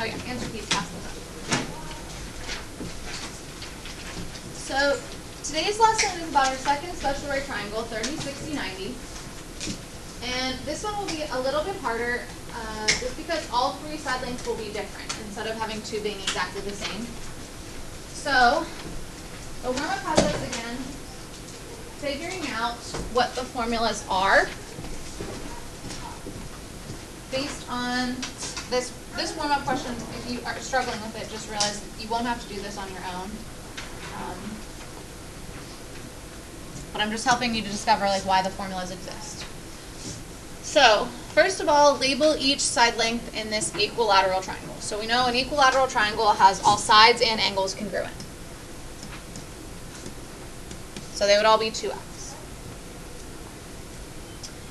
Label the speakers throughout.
Speaker 1: Oh yeah, answer keys, pass those up. So today's lesson is about our second special right triangle, 30, 60, 90. And this one will be a little bit harder just because all three side lengths will be different instead of having two being exactly the same. So the warm-up has us again figuring out what the formulas are based on this warm-up question. If you are struggling with it, just realize you won't have to do this on your own. But I'm just helping you to discover like why the formulas exist. So first of all, label each side length in this equilateral triangle. So we know an equilateral triangle has all sides and angles congruent. So they would all be 2x.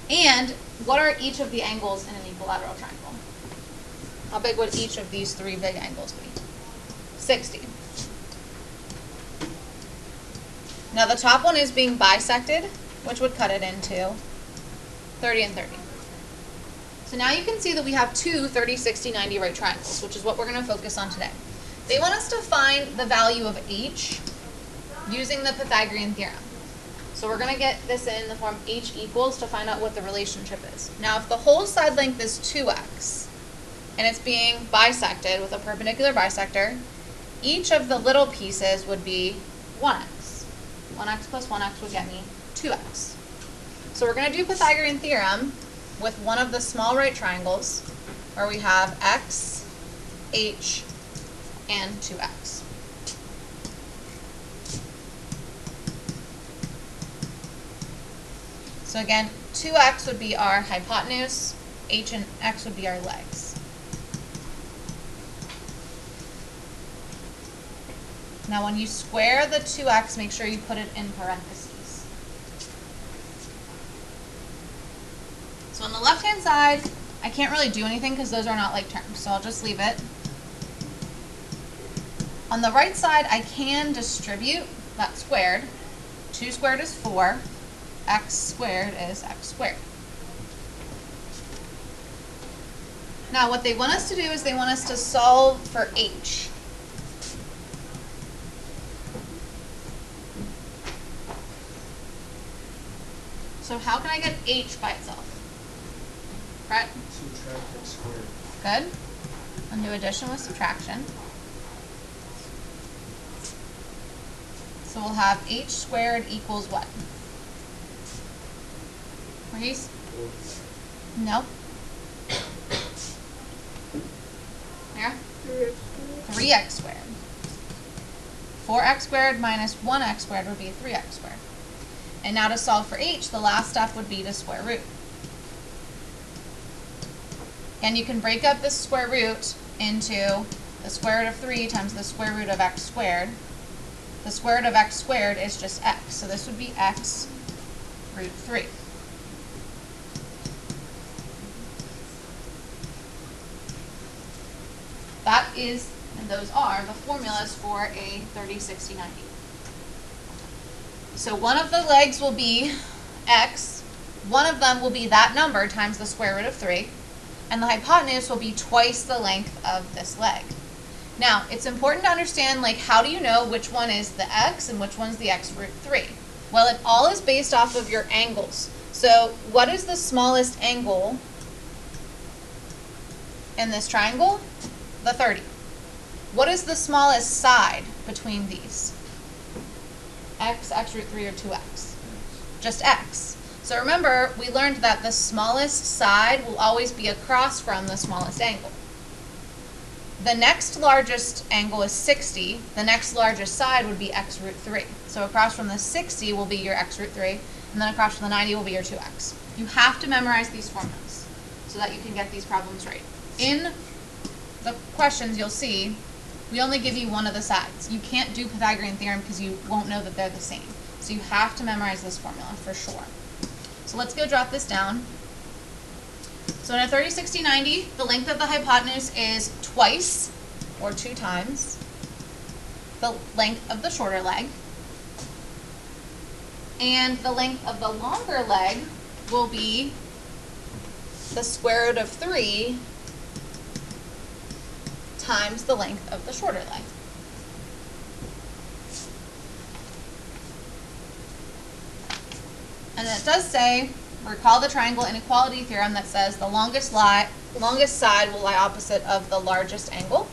Speaker 1: And what are each of the angles in an equilateral triangle? How big would each of these three big angles be? 60. Now the top one is being bisected, which would cut it into 30 and 30. So now you can see that we have two 30, 60, 90 right triangles, which is what we're going to focus on today. They want us to find the value of h using the Pythagorean theorem. So we're going to get this in the form h equals to find out what the relationship is. Now if the whole side length is 2x and it's being bisected with a perpendicular bisector, each of the little pieces would be 1x. 1x plus 1x would get me 2x. So we're going to do Pythagorean theorem with one of the small right triangles where we have x, h, and 2x. So again, 2x would be our hypotenuse, h and x would be our legs. Now when you square the 2x, make sure you put it in parentheses. So on the left-hand side, I can't really do anything because those are not like terms, so I'll just leave it. On the right side, I can distribute that squared. 2 squared is 4. X squared is x squared. Now what they want us to do is they want us to solve for h. So how can I get h by itself? Brett?
Speaker 2: Subtract x squared.
Speaker 1: Good. I'll do addition with subtraction. So we'll have h squared equals what? Maurice? Nope. Here? 3x squared. 4x squared minus 1x squared would be 3x squared. And now to solve for h, the last step would be to square root. And you can break up this square root into the square root of 3 times the square root of x squared. The square root of x squared is just x, so this would be x root 3. That is, and those are, the formulas for a 30, 60, 90. So one of the legs will be x, one of them will be that number times the square root of 3, and the hypotenuse will be twice the length of this leg. Now, it's important to understand, like, how do you know which one is the x and which one's the x root 3? Well, it all is based off of your angles. So what is the smallest angle in this triangle? The 30. What is the smallest side between these? X, x root 3, or 2x? Just x. So remember, we learned that the smallest side will always be across from the smallest angle. The next largest angle is 60. The next largest side would be x root 3. So across from the 60 will be your x root 3, and then across from the 90 will be your 2x. You have to memorize these formulas so that you can get these problems right. In the questions you'll see, we only give you one of the sides. You can't do Pythagorean theorem because you won't know that they're the same. So you have to memorize this formula for sure. So let's go jot this down. So in a 30, 60, 90, the length of the hypotenuse is twice, or 2 times, the length of the shorter leg. And the length of the longer leg will be the square root of 3 times the length of the shorter leg. And then it does say, recall the triangle inequality theorem that says the longest side will lie opposite of the largest angle,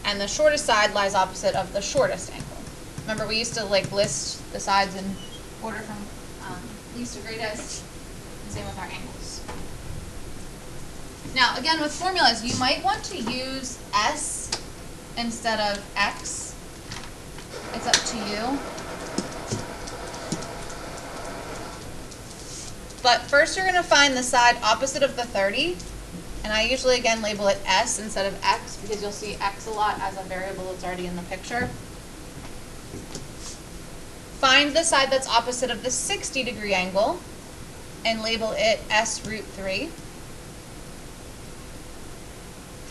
Speaker 1: and the shortest side lies opposite of the shortest angle. Remember, we used to list the sides in order from least to greatest, and same with our angles. Now, again, with formulas, you might want to use S instead of X. It's up to you. But first you're going to find the side opposite of the 30, and I usually, again, label it S instead of X because you'll see X a lot as a variable that's already in the picture. Find the side that's opposite of the 60-degree angle and label it S root 3.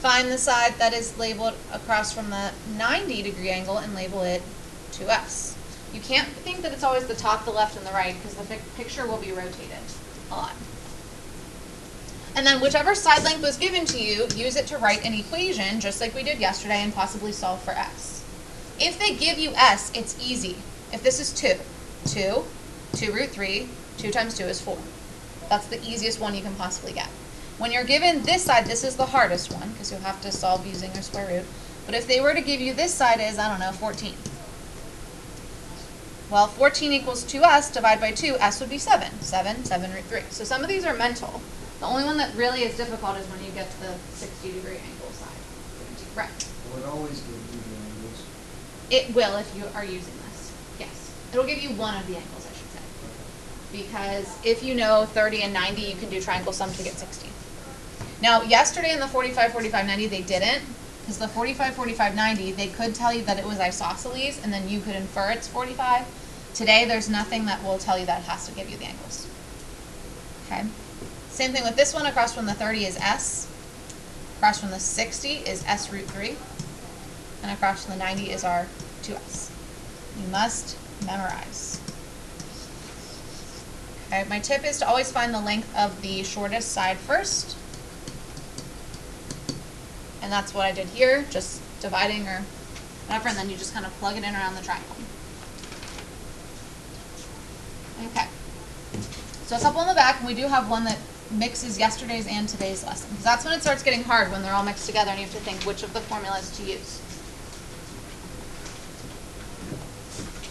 Speaker 1: Find the side that is labeled across from the 90-degree angle and label it 2S. You can't think that it's always the top, the left, and the right because the picture will be rotated a lot. And then whichever side length was given to you, use it to write an equation just like we did yesterday and possibly solve for S. If they give you S, it's easy. If this is 2 root 3, 2 times 2 is 4. That's the easiest one you can possibly get. When you're given this side, this is the hardest one because you'll have to solve using your square root. But if they were to give you this side is, I don't know, 14. Well, 14 equals 2S, divide by 2, S would be 7. 7 root 3. So some of these are mental. The only one that really is difficult is when you get to the 60-degree angle side. Right.
Speaker 2: Will it always give you the angles?
Speaker 1: It will if you are using this. Yes. It'll give you one of the angles, I should say. Because if you know 30 and 90, you can do triangle sum to get 60. Now, yesterday in the 45, 45, 90, they didn't. Because the 45, 45, 90, they could tell you that it was isosceles, and then you could infer it's 45. Today, there's nothing that will tell you that it has to give you the angles. Okay? Same thing with this one. Across from the 30 is S. Across from the 60 is S root 3. And across from the 90 is our 2S. You must memorize. Okay, my tip is to always find the length of the shortest side first. And that's what I did here, just dividing or whatever, and then you just kind of plug it in around the triangle. Okay. So a couple in the back, and we do have one that mixes yesterday's and today's lesson. Because that's when it starts getting hard, when they're all mixed together and you have to think which of the formulas to use.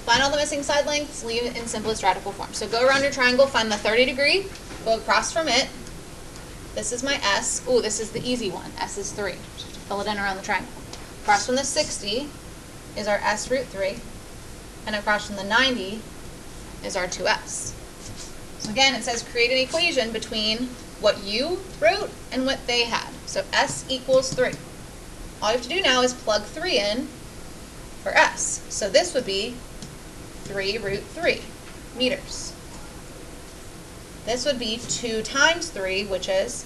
Speaker 1: Find all the missing side lengths, leave it in simplest radical form. So go around your triangle, find the 30 degree, go across from it. This is my S. Ooh, this is the easy one. S is 3. Just fill it in around the triangle. Across from the 60 is our S root 3. And across from the 90 is our 2S. So again, it says create an equation between what you wrote and what they had. So S equals 3. All you have to do now is plug 3 in for S. So this would be 3 root 3 meters. This would be 2 times 3, which is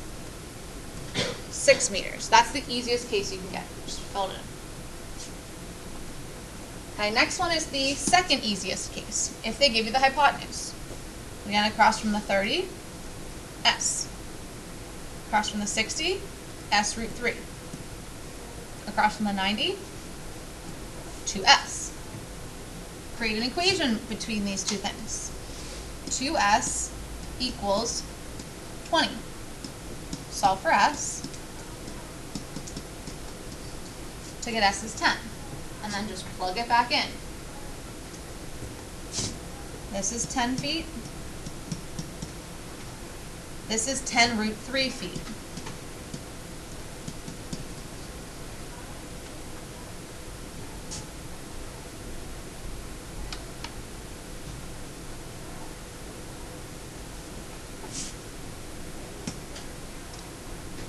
Speaker 1: 6 meters. That's the easiest case you can get. Just fill it in. Okay, next one is the second easiest case, if they give you the hypotenuse. Again, across from the 30, S. Across from the 60, S root 3. Across from the 90, 2S. Create an equation between these two things. 2S equals 20. Solve for S to get S is 10. And then just plug it back in. This is 10 feet. This is 10 root 3 feet.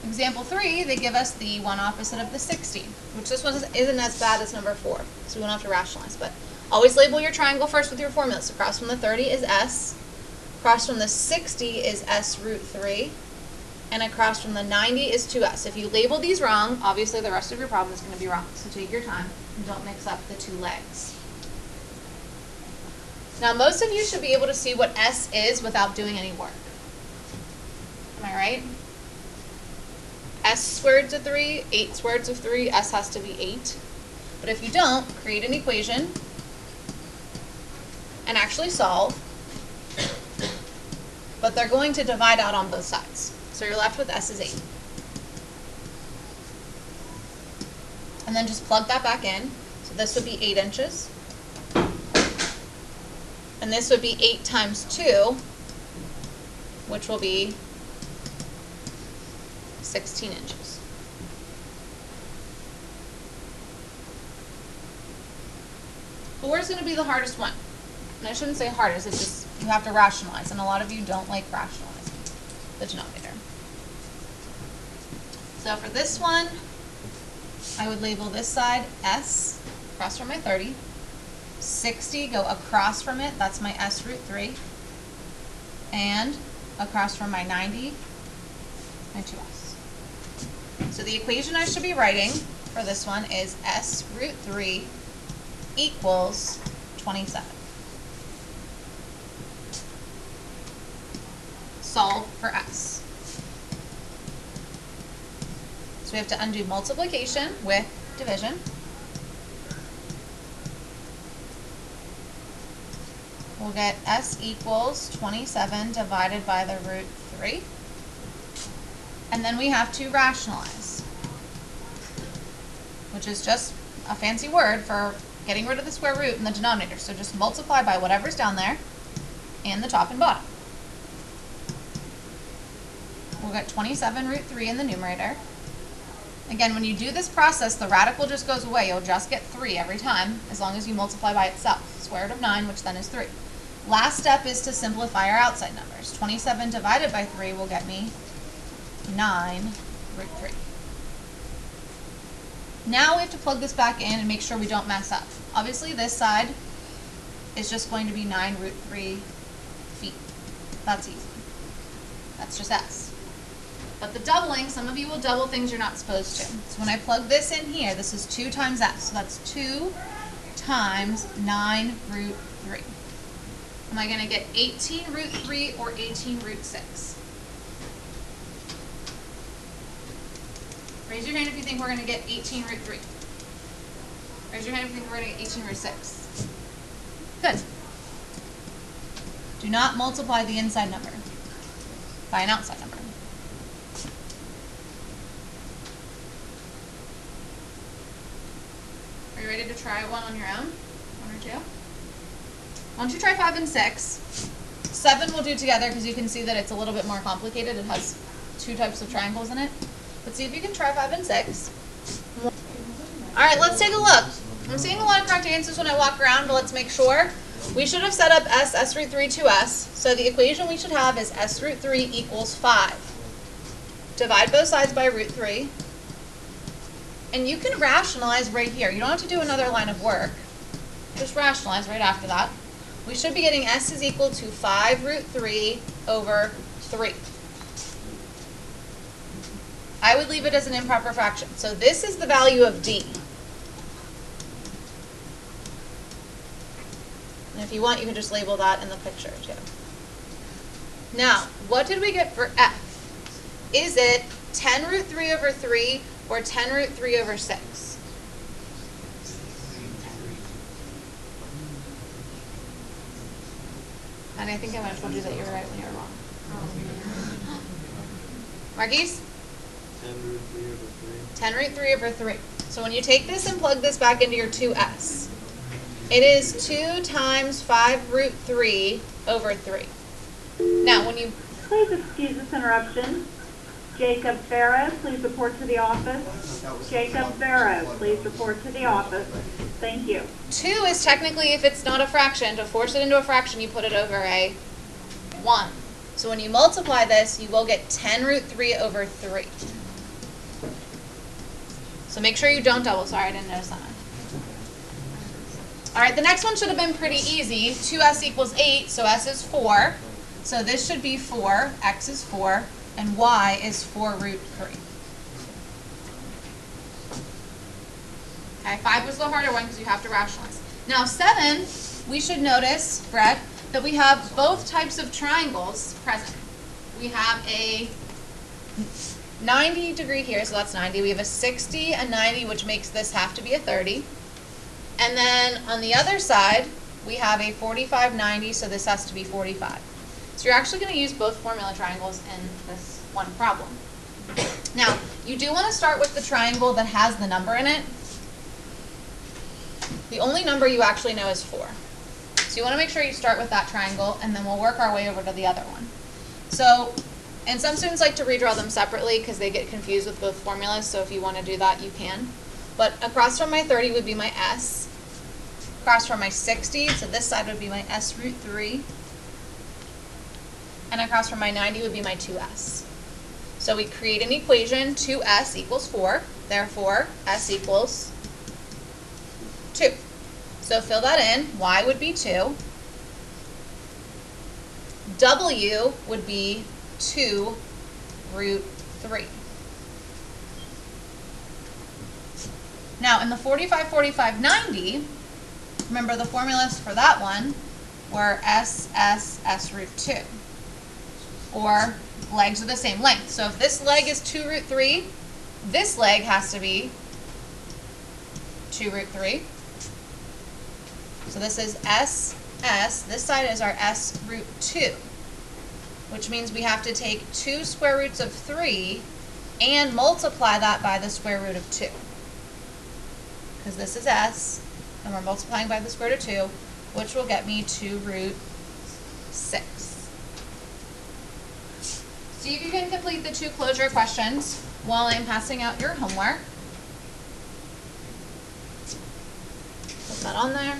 Speaker 1: Example 3, they give us the one opposite of the 60, which this one isn't as bad as number 4, so we won't have to rationalize. But always label your triangle first with your formulas. Across from the 30 is S, across from the 60 is S root 3, and across from the 90 is 2S. If you label these wrong, obviously the rest of your problem is going to be wrong, so take your time and don't mix up the two legs. Now most of you should be able to see what S is without doing any work. Am I right? S squared's a 3, 8 squared's a 3, S has to be 8. But if you don't, create an equation and actually solve, but they're going to divide out on both sides. So you're left with S is 8. And then just plug that back in. So this would be 8 inches. And this would be 8 times 2, which will be 16 inches. But where's going to be the hardest one? And I shouldn't say hardest, it's just you have to rationalize, and a lot of you don't like rationalizing the denominator. So for this one, I would label this side S, across from my 30. 60, go across from it, that's my S root 3. And across from my 90, my 2S. So the equation I should be writing for this one is S root 3 equals 27. Solve for S. So we have to undo multiplication with division. We'll get S equals 27 divided by the root 3. And then we have to rationalize, which is just a fancy word for getting rid of the square root in the denominator. So just multiply by whatever's down there and the top and bottom. We'll get 27 root 3 in the numerator. Again, when you do this process, the radical just goes away. You'll just get 3 every time, as long as you multiply by itself. Square root of 9, which then is 3. Last step is to simplify our outside numbers. 27 divided by 3 will get me 9 root 3. Now we have to plug this back in and make sure we don't mess up. Obviously, this side is just going to be 9 root 3 feet. That's easy. That's just S. But the doubling, some of you will double things you're not supposed to. So when I plug this in here, this is 2 times S. So that's 2 times 9 root 3. Am I going to get 18 root 3 or 18 root 6? Raise your hand if you think we're going to get 18 root 3. Raise your hand if you think we're going to get 18 root 6. Good. Do not multiply the inside number by an outside number. Are you ready to try one on your own? 1 or 2? Why don't you try 5 and 6? 7 we'll do together because you can see that it's a little bit more complicated. It has 2 types of triangles in it. But see if you can try 5 and 6. Alright, let's take a look. I'm seeing a lot of correct answers when I walk around, but let's make sure. We should have set up S root 3, 2S. So the equation we should have is S root 3 equals 5. Divide both sides by root 3. And you can rationalize right here. You don't have to do another line of work. Just rationalize right after that. We should be getting S is equal to 5 root 3 over 3. I would leave it as an improper fraction. So this is the value of D. And if you want, you can just label that in the picture too. Now, what did we get for F? Is it 10 root 3 over 3 or 10 root 3 over 6? And I think I might have told you that you were right when you were wrong. Marquise?
Speaker 2: 10 root 3 over 3.
Speaker 1: 10 root 3 over 3. So when you take this and plug this back into your 2S, it is 2 times 5 root 3 over 3. Now when you...
Speaker 3: Please excuse this interruption. Jacob Farrow, please report to the office. Jacob Farrow, please report to the office. Thank you.
Speaker 1: 2 is technically, if it's not a fraction, to force it into a fraction, you put it over a 1. So when you multiply this, you will get 10 root 3 over 3. So make sure you don't double. Sorry, I didn't notice that. All right, the next one should have been pretty easy. 2s equals 8, so s is 4. So this should be 4, x is 4, and y is 4 root 3. Okay, 5 was the harder one because you have to rationalize. Now 7, we should notice, Brett, that we have both types of triangles present. We have a 90 degree here, so that's 90. We have a 60, a 90, which makes this have to be a 30. And then on the other side, we have a 45, 90, so this has to be 45. So you're actually going to use both formula triangles in this one problem. Now, you do want to start with the triangle that has the number in it. The only number you actually know is 4. So you want to make sure you start with that triangle, and then we'll work our way over to the other one. So, and some students like to redraw them separately because they get confused with both formulas, so if you want to do that, you can. But across from my 30 would be my s. Across from my 60, so this side would be my s root 3. And across from my 90 would be my 2s. So we create an equation, 2s equals 4, therefore s equals 2. So fill that in, y would be 2, w would be 2 root 3. Now in the 45, 45, 90, remember the formulas for that one were s root 2. Or legs are the same length. So if this leg is 2 root 3, this leg has to be 2 root 3. So this is s, this side is our s root 2, which means we have to take 2 square roots of 3 and multiply that by the square root of 2. Because this is s, and we're multiplying by the square root of 2, which will get me 2 root 6. See if you can complete the 2 closure questions while I'm passing out your homework. Put that on there.